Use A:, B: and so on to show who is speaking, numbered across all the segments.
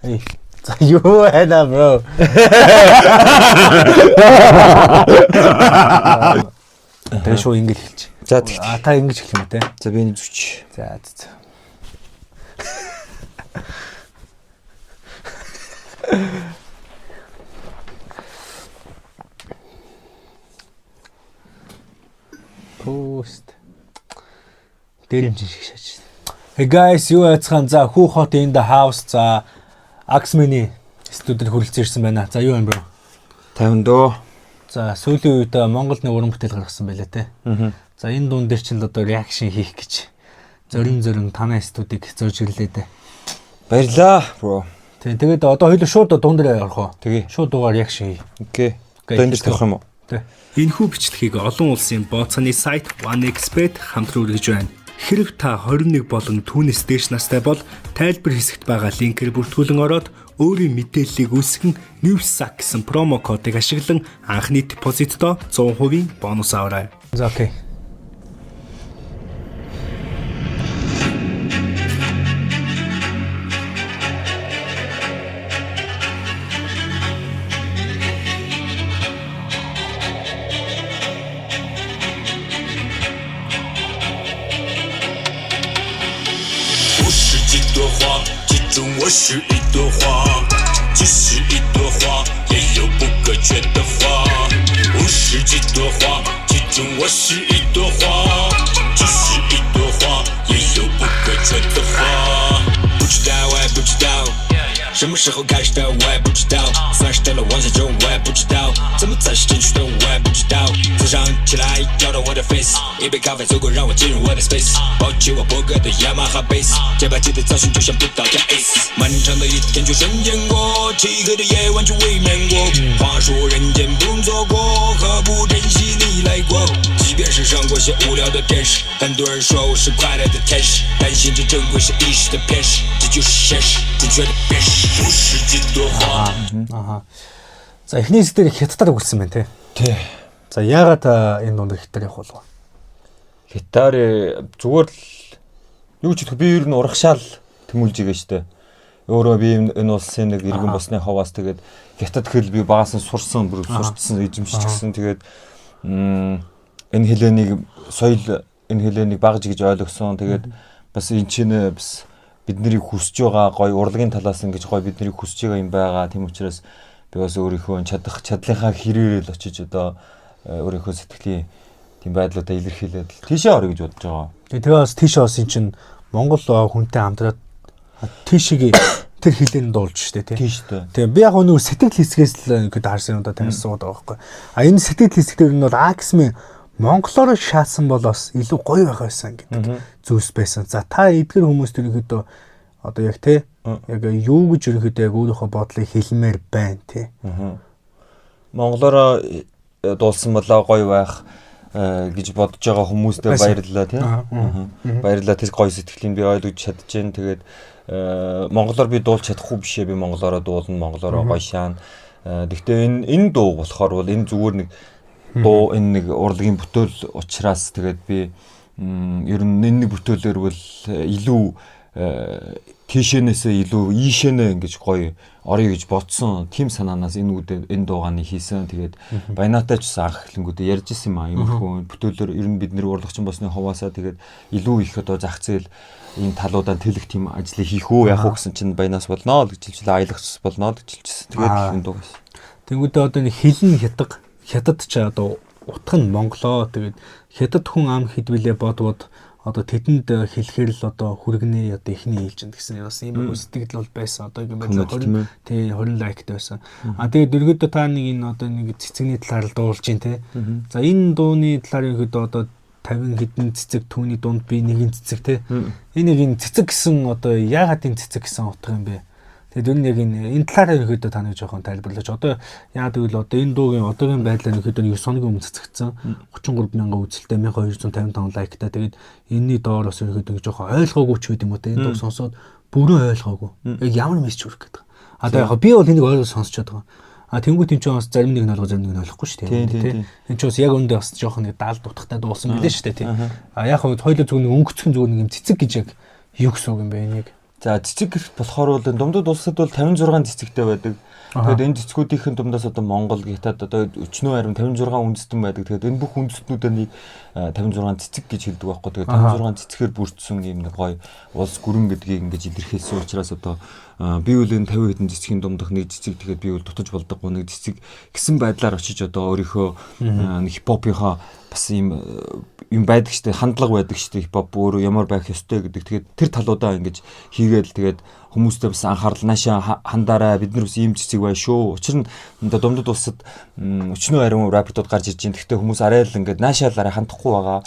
A: За юу байна бро? Тэгээ шууд ингэж хэлчих.
B: За
A: та ингэж хэлэх юм те.
B: За би энэ зүч.
A: За. Post. Дэрэмжин шиг шааж. Hey guys, юу яцхан за хүү хот in the house за Axmini студид хүрэлцэн ирсэн байна. За юу юм бро?
B: 50 дөө.
A: За сүүлийн үед Монголд нэг уран бүтээл гаргасан байлаа те. За энэ дуун дээр ч л одоо реакшн хийх гэж зорин танай студийг зорж ирлээ дээ.
B: Баярлаа бро.
A: Тэгээд одоо хоёул шууд дуун дээр орох уу?
B: Тэгээ.
A: Шууд дугаар реакшн хий.
B: Окей. Одоо энэ дээр тавих юм уу?
A: Тэ. Энэхүү бичлэгийг олон улсын бооцооны сайт OneXBet хамтран үргэлж байна. Хэрв та 21 болон түүнээс дээш настай бол тайлбар хэсэгт байгаа линкээр бүртгүүлэн ороод өөрийн мэдээллийг үүсгэн NewsSack гэсэн промо кодыг ашиглан анхны депозитдоо 100% бонус аваарай. За окей. За эхний хэсгээр хятадаар өгүүлсэн байна те.
B: Тий.
A: За яагаад энэ дунд хятадаар явах болов?
B: Хятаар зүгээр л юу ч би ер нь урагшаал тэмүүлж байгаа штэ. Өөрөө би энэ улсын нэг иргэн босны хаваас тэгээд хятад хэл би багаас нь сурсан, бүр сурчсан, эзэмшчихсэн. Тэгээд энэ хэлэнийг соёл энэ хэлэнийг багж гэж ойлгосон. Тэгээд бас энэ чинь бас биднийг хүсэж байгаа гоё урлагийн талаас ингэж гоё биднийг хүсэж байгаа юм байгаа. Тийм учраас би бас өөрийнхөө чадлынхаа хэрээрэл очиж одоо өөрийнхөө сэтгэлийн тийм байдлуудаа илэрхийлээд тийшээ орё гэж бодож байгаа.
A: Тэгээ бас тийшээ бас эн чинь Монгол хүнтэй хамтраад тийшээ тэр хэлээр нь дуулж штэ тий.
B: Тийм штэ.
A: Тэгээ би яг нэг сэтгэл хэсгээс л ингээд харсан удаа таньсан байгаа байхгүй. Энэ сэтгэл хэсгээр нь бол Axmin монголоор шаасан бол бас илүү гоё байх байсан гэдэг зүйлс байсан. За та эдгэр хүмүүст ерөнхийдөө одоо яг тий яг юу гэж ерөнхийдөө яг өөрийнхөө бодлыг хэлмээр байна тий.
B: Монголоор дуулсан болоо гоё байх гэж бодож байгаа хүмүүстээ баярлалаа тий. Баярлалаа тэр гоё сэтгэлийг би ойлгож чадчихээн. Тэгээд монголоор би дуулж чадахгүй бишээ би монголоор дуулна, монголоор гоё шаана. Гэхдээ энэ дуу болохоор бол энэ зүгээр нэг дуу энэ нэг урлагийн бүтээл учраас тэгээд би ер нь энэ нэг бүтээлээр бол илүү тийшэнээсээ илүү ийшэнэ ингэж гоё орё гэж бодсон. Тим санаанаас энэ дуугааны хийсэн. Тэгээд баянаатай ч гэсэн анх хэлэнгүүдээ ярьж исэн юм аа. Ийм хөө бүтээлээр ер нь бид нэр урлагчин босны хуваасаа тэгээд илүү их одоо зах зээл энэ талуудаа тэлэх тийм ажлыг хийх үү яах вэ гэсэн чинь баянаас болно л гэж хэлжлээ. Аялагч болно л гэж хэлжсэн. Тэгээд энэ дуу байсан.
A: Тэнгүүдээ одоо нэг хэлн хятад ч одоо утга нь монголоо тэгээд хятад хүн ам хэдвэлээ бодвод одоо тэдэнд хэлэхээр л одоо хүргэнэ одоо ихний хэлж гэн гэсэн бас ийм сэтгэл бол байсан. Одоо юм байна 20 лайктай байсан. Тэгээд дөргөдөө та нэг энэ одоо нэг цэцэгний талаар л дуулж гин те. За энэ дууны талаар ихэд одоо 50 хэдэн цэцэг түүний дунд би нэгэн цэцэг те. Энэ цэцэг гэсэн одоо яагаад энэ цэцэг гэсэн утга юм бэ? Тэгээд ер нь яг энэ талаар ихэд та нэг жоохон тайлбарлаач. Одоо яагаад гэвэл одоо энэ дуугийн одоогийн байдлаар ихэд 9 хоногийн өмнө цэцэгцэн 33 мянган үзэлтэй 1255 лайктай. Тэгээд энэний доор бас ихэд жоохон ойлгоогүй ч байд юм уу те. Энэ дуу сонсоод бүрэн ойлгоогүй. Яг ямар мессеж хүрэх гэдэг. Одоо яг би бол энийг ойлгож сонсчод байгаа. Тэнгүүт энэ ч бас зарим нэг нь ойлгож зарим нэг нь ойлгохгүй шүү дээ тий. Энэ ч бас яг өндөө бас жоохон нэг даалд утгатай дуусан билээ шүү дээ тий. Яг хоёул зүгээр нэг өнгөцгөн зүгээр нэг юм цэцэг гэж яг юу гэсэн үг юм бэ энийг.
B: За цэцэг болохоор бол Думдууд улсад бол 56 цэцэгтэй байдаг. Тэгээд энэ цэцгүүдийн дундаас одоо Монгол, Хятад одоо өчнөө харин 56 үндэстэн байдаг. Тэгээд энэ бүх үндэстнүүдийн 56 цэцэг гэж хэлдэг байхгүй. Тэгээд 56 цэцгээр бүрдсэн юм нэг гоё улс гүрэн гэдгийг ингэж илэрхийлсэн учраас одоо би үл энэ 50 хэдэн цэцгийн дундах нэг цэцэг тэгээд би үл дутаж болдоггүй нэг цэцэг гэсэн байдлаар очиж одоо өөрийнхөө хипхопынхаа бас юм байдаг штэ хандлага байдаг штэ хипхоп өөрөө ямар байх ёстой гэдэг. Тэгээд тэр талуудаа ингэж хийгээл тэгээд хүмүүстэй бас анхаарал наашаа хандаарай бид нар бас ийм цэцэг бай шүү. Учир нь одоо Думдууд улсад өчнөө ариун рэпертууд гарч ирж байна. Гэхдээ хүмүүс арай л ингээд наашаалаараа хандахгүй байгаа.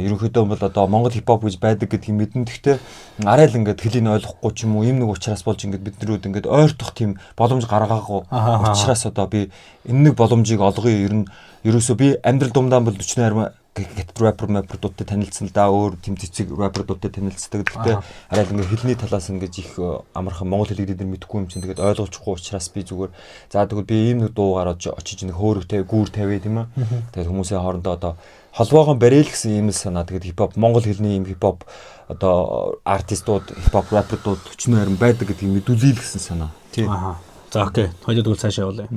B: Ерөнхийдөө бол одоо Монгол хипхоп гэж байдаг гэдгийг мэднэ. Гэхдээ арай л ингээд хэлийг ойлгохгүй ч юм уу ийм нэг учраас болж ингээд биднэрүүд ингээд ойртох тийм боломж гаргаагүй. Учраас одоо би энэ нэг боломжийг олгоё. Ерөөсөө би амьдрал думдаан бол өчнөө ариун гэт рэпердуудтай танилцсан л да өөр тэм цэцэг рэпердуудтай танилцдаг. Гэхдээ арай л ингээ хэлний талаас ингээ их амархан монгол хэлийг дээр мэдэхгүй юм чинь тэгээд ойлгуулчихгүй учраас би зүгээр за тэгвэл би ийм нэг дуу гараад очиж нэг хөөрөгтэй гүүр тавиа тийм ээ. Тэгээд хүмүүсийн хоорондоо одоо холбоогоо барил гэсэн юм санаа. Тэгээд хипхоп монгол хэлний юм хипхоп одоо артистууд хипхоп рэпердууд өчнөө харин байдаг гэдгийг мэдүүлэе гэсэн санаа. Тий.
A: За окей. Хоёул тэгвэл цаашаа явуулъя.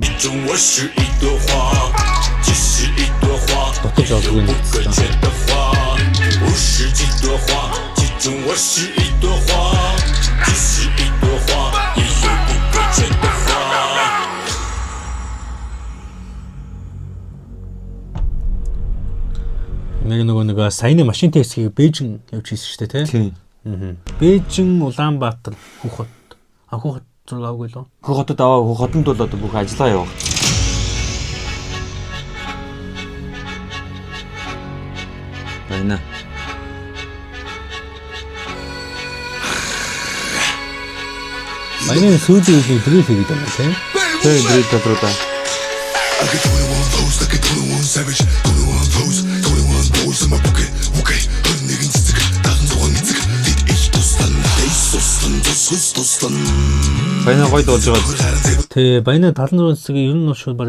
A: Дотож олгүй нэг. Нэг саяны машин тестийг Бээжин явж хийсэн шүү дээ тий. Бээжин Улаанбаатар Хүүхот. Хүүхот зураг авгүй лөө.
B: Хүүхотод аваа Хүүхотод бол одоо бүх ажиллаа явах. Байна.
A: Манай сүүлийн үеийн дрил хийгээд байна тийм.
B: Тэр дрил дотроо. Байна гойд болж байгаа.
A: Тэ байна 76 цэцгийн ер нь шууд баг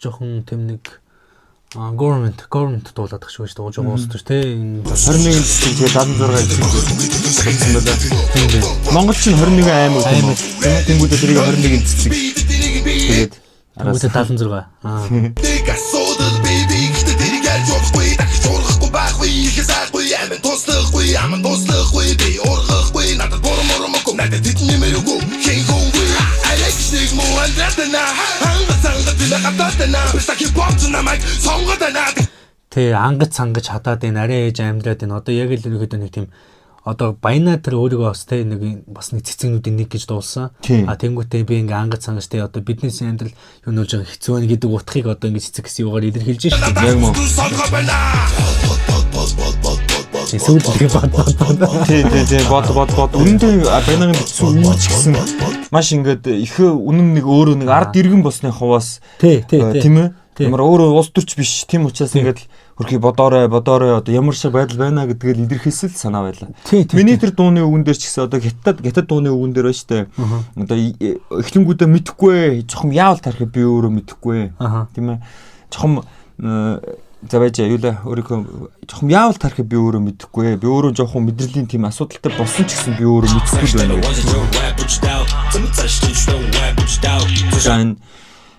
A: жоохон тэм нэг government дуулаад гэх шүү дээ. Уужгаа уусдаг тий.
B: 21 цэцэг тэгээ 76 Монгол чинь 21 аймаг. Тэнгүүдээ тэрийг 21 цэцэг. Тэгээд
A: араас 76. Тэ ангаж сангаж хадаад энэ арай ээж амьдраад энэ одоо яг л ерөөхдөө нэг тийм одоо баянаа тэр өөрийгөө бас тэ нэг бас нэг цэцэгнүүдийн нэг гэж дуулсан. Тэнгүүтээ би ингээ ангаж сангаж тэ одоо биднээс амьдрал юу нөлж байгаа хэцүү байна гэдэг утгыг одоо ингээ цэцэг гэсэн юугаар илэрхийлж шүү дээ. Яг мөн. Сүүлдээ бод.
B: Үнэндээ баянаагийн битсэн үүч гэсэн маш ингээд их үнэн нэг өөрөө нэг ард иргэн босны хуваас тийм ээ. Ямар өөрөө улс төрч биш. Тийм учраас ингээд хөрхий бодоорой одоо ямар шиг байдал байна гэдгийг илэрхийлсэл санаа байлаа. Миний тэр дууны үгэн дээр ч гэсэн одоо хятад дууны үгэн дээр байна штэ. Одоо эхлэнгүүдээ мэдэхгүй жоохон яавал тарахыг би өөрөө мэдэхгүй. Тийм ээ. Жоохон за байж юу л өөрийнхөө жоохон яавал тарахыг би өөрөө мэдэхгүй. Би өөрөө жоохон мэдрэлийн тийм асуудалтай болсон ч гэсэн би өөрөө мэдэхгүй байна.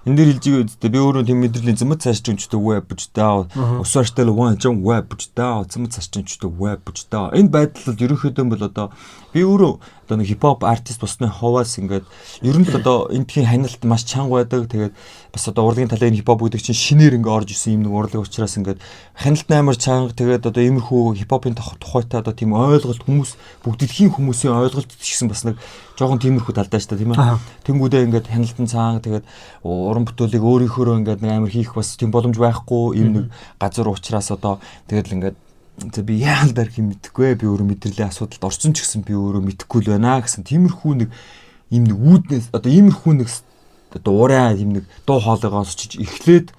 B: Энд дэр хэлж байгаа үстэй би өөрөө тийм мэдрэлийн зэмэт цаашчин ч үгүй бэж даа. Усаартай л one жон веб бэж даа. Зэмэт цаашчин ч веб бэж даа. Энэ байдал бол ерөнхийдөө бол одоо би өөрөө одоо нэг хипхоп артист босны ховоос ингээд ер нь л одоо энэ тхийн ханиалт маш чанга байдаг. Тэгээд бас одоо урлагийн талын хипхоп гэдэг чинь шинээр ингээд орж исэн юм нэг урлаг учраас ингээд ханиалт амар чанга. Тэгээд одоо иймэрхүү хипхопын тухайтай одоо тийм ойлголт хүмүүс бүгд дэлхийн хүмүүсийн ойлголт гэсэн бас нэг жоохон тиймэрхүү талдаа шүү дээ тийм ээ. Тэнгүүдээ ингээд хяналтан цаан тэгээд уран бүтээлийг өөрийнхөө ингээд нэг амар хийх бас тийм боломж байхгүй юм нэг газар учраас одоо тэгээд л ингээд би яагаад дарах юм мэдэхгүй би өөрөө мэдрэлийн асуудалд орсон ч гэсэн би өөрөө мэдэхгүй л байна гэсэн тиймэрхүү нэг юм нэг үүднээс одоо иймэрхүү нэг одоо ураа юм нэг дуу хоолойгоос ч эхлээд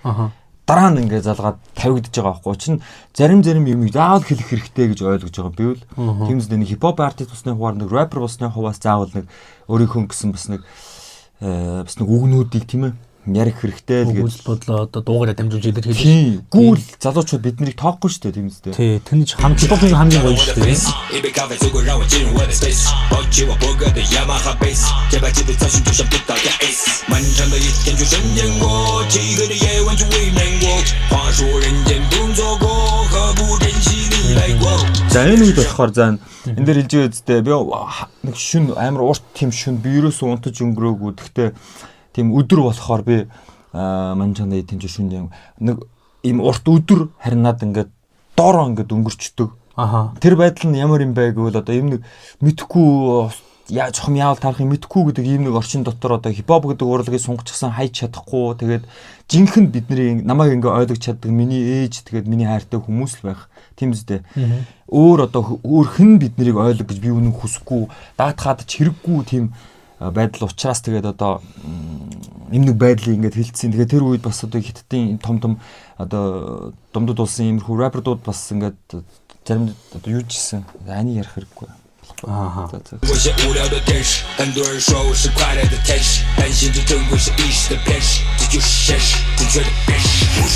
B: дараа нь ингээд залгаад тавигдж байгаа байхгүй чинь зарим юм яавал хэлэх хэрэгтэй гэж ойлгож байгаа би бол тиймээс нэг хипхоп артист усны хуваар нэг рэпер усны хуваас заавал нэг өөрийнхөө гэсэн бас нэг үгнүүдийг тийм ээ ярих хэрэгтэй л гэж
A: үзэл бодлоо одоо дуугараа дамжуулж илэрхийлж.
B: Тийм. Гүүл залуучууд биднийг тоохгүй шүү дээ тийм үстэй.
A: Тий, тэрний хамгийн гоё шүү дээ.
B: За энэ үед болохоор заа энэ дээр хэлж байгаа үстэй би нэг шүн амар урт тийм шүн би ерөөсөө унтаж өнгөрөөгүй. Гэхдээ тийм өдөр болохоор би манчанда тэнцээ шүн нэг ийм урт өдөр харин над ингээд доороо ингээд өнгөрчдөг.
A: Аха.
B: Тэр байдал нь ямар юм бэ гэвэл одоо ийм нэг мэдхгүй жоохон яавал тарах юм мэдхгүй гэдэг ийм нэг орчин дотор одоо хипхоп гэдэг урлагийг сунгацсан хайж чадахгүй тэгээд жинхэнэ бидний намайг ингээ ойлгож чаддаг миний ээж тэгээд миний хайртай хүмүүс л байх тийм үстэй. Өөр одоо өөр хэн биднийг ойлго гэж би үнэн хүсэхгүй даатгаад ч хэрэггүй тийм байдал учраас тэгээд одоо юм нэг байдлыг ингээд хэлцсэн. Тэгээд тэр үед бас одоо хиттийн том одоо домдод улсын иймэрхүү рэпердууд бас ингээд зарим одоо юу жисэн ани ярих хэрэггүй.
A: Ага.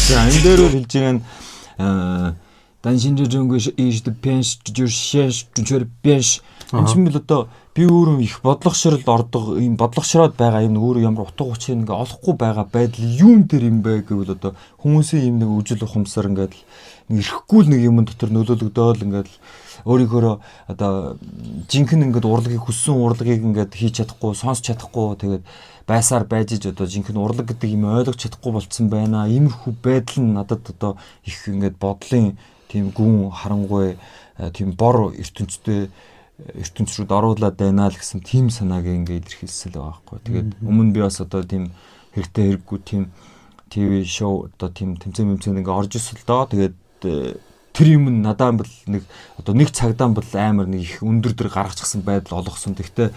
B: За энэ дээр бол хэлж байгаа нь даншинжэнгөш ийш дэ пенш жишээш жүжөр пенш энэ бол одоо би өөрөө их бодлогошрол ордог юм бодлогошроод байгаа юм өөрөө ямар утга учир ингээ олохгүй байгаа байдал юун дээр юм бэ гэвэл одоо хүмүүсийн юм нэг үжил ухамсар ингээд ирэхгүй л нэг юм дотор нөлөөлөгдөөл ингээд өөрийнхөө одоо жинхэнэ ингээд урлагийг хүссэн урлагийг ингээд хийж чадахгүй сонсч чадахгүй тэгээд байсаар байж иж одоо жинхэнэ урлаг гэдэг юм ойлгож чадахгүй болцсон байна. Иймэрхүү байдал нь надад одоо их ингээд бодлын тийм гүн харангуй тийм бор ертөнц рүү оруулаад байна л гэсэн тийм санааг ингээд илэрхийлсэн л байгаа байхгүй. Тэгээд өмнө би бас одоо тийм хэрэгтэй хэрэггүй тийм ТV шоу одоо тийм тэмцээн ингээд орж ирсэн л доо. Тэгээд тэр юм надад бол нэг одоо нэг цагдаан бол амар нэг их өндөр дөр гаргачихсан байдал олгосон. Тэгтээ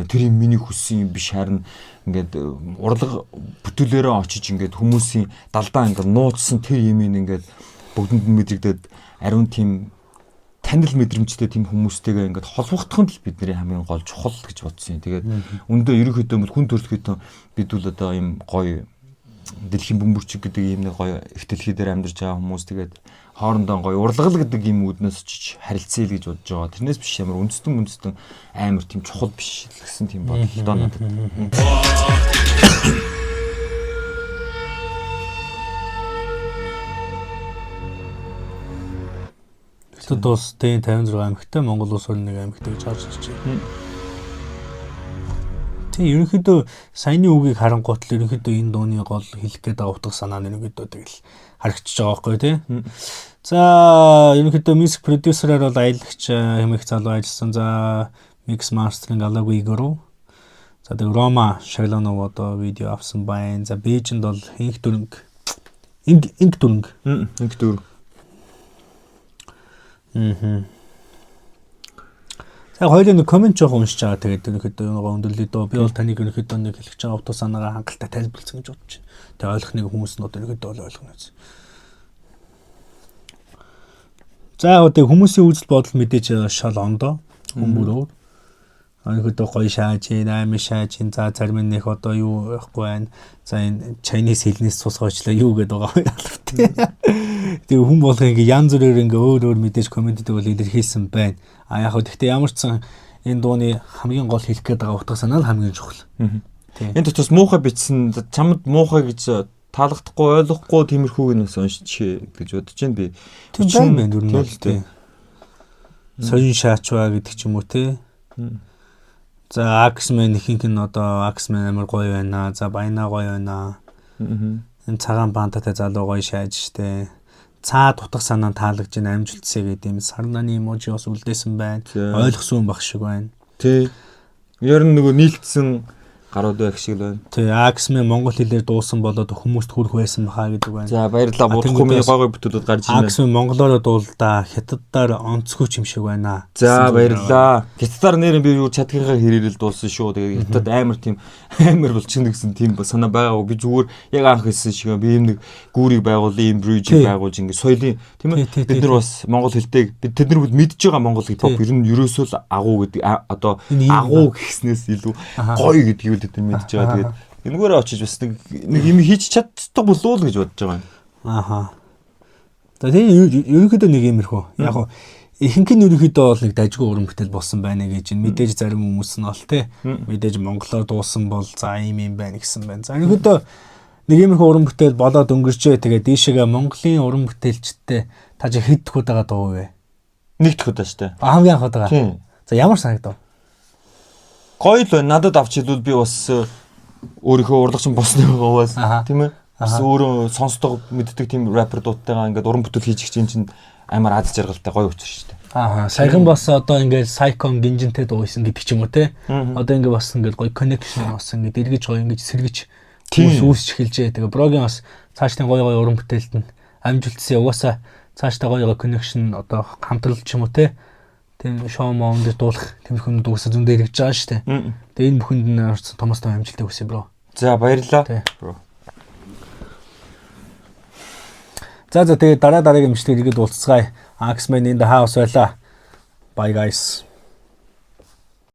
B: тэр юм миний хүссэн юм биш харин ингээд урлаг бүтээлээрээ очиж ингээд хүмүүсийн далдаа ингээд нууцсан тэр юмыг ингээд бүгдэнд нь мэдрэгдээд ариун тийм танил мэдрэмжтэй тийм хүмүүстэйгээ ингээд холбогдох нь л бидний хамгийн гол чухал гэж бодсон юм. Тэгээд өндөө ерөнхийдөө хүн төрөлхөд бид бол одоо ийм гоё дэлхийн бөмбөрчиг гэдэг ийм нэг гоё их дэлхий дээр амьдарч байгаа хүмүүс тэгээд хоорондоо гоё урлагл гэдэг юм үүднээс очиж харилцъя л гэж бодож байгаа. Тэрнээс биш ямар үндэстэн амар тийм чухал биш гэсэн тийм бодлоо надад.
A: Тэд бас 56 аймагтай Монгол улс орны нэг аймагтай гэж харж байна. Тийм ерөнхийдөө саяны үгийг харангуут л ерөнхийдөө энэ дууны гол хэлэх гээд байгаа утга санаа нь ерөнхийдөө тэгэл харагдчихж байгаа байхгүй тий. За ерөнхийдөө мьюзик продюсераар бол аялагч хэмээх залуу ажилласан. За микс мастеринг Алагу Игору. За тэг Рома Шайлонов одоо видео авсан байна. За Бээжинд бол инх дүрэнг. За хоёулын нэг комент жоох уншиж байгаа. Тэгээд ерөнхийдөө нөгөө өндөрлөе дөө. Би бол таныг ерөнхийдөө нэг хэлэх байгаа утга санаагаа хангалттай тайлбарласан гэж бодож байна. Тэгээд ойлгох нэг хүмүүс нь одоо ерөнхийдөө ойлгоно үз. За одоо хүмүүсийн үзэл бодол мэдээж шал ондоо хүмүүрөө. Ерөнхийдөө гоё шааж, наймын шааж, за зарим нь их одоо юу байхгүй байна. За энэ Chinese хэлнээс цусгаачлаа юу гэдэг байгаа юм. Тэгээ хүн болгоо ингээ янз бүрээр ингээ өөр мэдээж комментүүд бол илэрхийлсэн байна. А яг хөө гэхдээ ямар ч сан энэ дууны хамгийн гол хэлэх гээд байгаа утга санаа л хамгийн чухал.
B: Энэ дотроос муухай бичсэн чамд муухай гэж таалагдахгүй ойлгохгүй тиймэрхүүг нь уншиж гэж бодож байна би.
A: Тийм байна юу нэ. Соён шаачваа гэдэг ч юм уу те. За Axman ихэнх нь одоо Axman амар гоё байна. За Баяна гоё байна. Энэ цагаан бантатай залуу гоё шааж штэ. Цаад утга санаа таалагдж байна амжилтсэ гэдэг юм сарнаны эможи бас үлдээсэн байна. Ойлгосон баг шиг байна.
B: Тий. Ер нь нөгөө нийлдсэн гарууд байх шиг байна.
A: Тий, Axman монгол хэлээр дуусан болоод хүмүүст хүрэх байсан бахаа гэдэг байна.
B: За баярлалаа. Будахгүй миний гой бүтүүлүүд гарч ирнэ.
A: Axman монголоор дуулдаа хятадаар онцгүй юм шиг байна.
B: За баярлалаа. Хятадаар нэр би юу чадхийнхаа хэрээрэл дуулсан шүү. Тэгээд хятад амар тийм амар болчихно гэсэн тийм санаа байгаа. Би зүгээр яг анх хэлсэн шиг би юм нэг гүүрийг байгуулъя, юм брижийг байгуулж ингэ соёлын тийм ээ. Бид нар бас монгол хэлтэйг бид тэд нар мэдж байгаа монгол хипхоп ер нь ерөөсөө л агуу гэдэг одоо агуу гэснээс илүү гоё гэдгийг бид мэдж байгаа. Тэгээд энэгээр очиж бас нэг юм хийж чаддаг болов уу гэж бодож байгаа юм.
A: Ааха. За тийм ерөнхийдөө нэг юмэрхүү. Яг хоо ихэнх нь ерөнхийдөө бол нэг дажгүй уран бүтээл болсон байна гэж мэдээж зарим хүмүүс нь бол тий мэдээж монголоор дуусан бол за юм байна гэсэн байна. За ерөнхийдөө нэг юмэрхүү уран бүтээл болоод өнгөрчээ. Тэгээд дээшээгээ Монголын уран бүтээлчтэй та чи хэд дахуд байгаа дуу вэ?
B: Нэг дахуд шүү дээ.
A: Хамгийн анхуд байгаа. За ямар санагдав?
B: Гоё л байна. Надад авч хэлвэл би бас өөрийнхөө урлагч босны байгаас тийм ээ. Бас өөрөө сонсдог мэддэг тийм рэпер дууттайгаа ингээд уран бүтээл хийж чинь чинь амар аз жаргалтай гоё учир шүү дээ.
A: Саяхан бас одоо ингээд Psychon гинжинтэй дуусан гэдэг ч юм уу те. Одоо ингээд бас ингээд гоё connection бас ингээд эргэж гоё ингээд сэргэж үүсч эхэлжээ. Тэгээ Брогийн бас цаашдын гоё уран бүтээлд нь амжилтсан угаасаа цаашдаа гоё connection одоо хамтрал ч юм уу те. Тийм шоу монд дуулах тэмхүүнд угаасаа зөндөө хэрэгж байгаа шүү дээ. Тэгээ энэ бүхэнд нь Томас том амжилттай хүсье бро.
B: За баярлалаа. Бро.
A: За тэгээ дараагийн эмчтэй иргэд уулзцгаая. Axman in the house байла. Bye guys.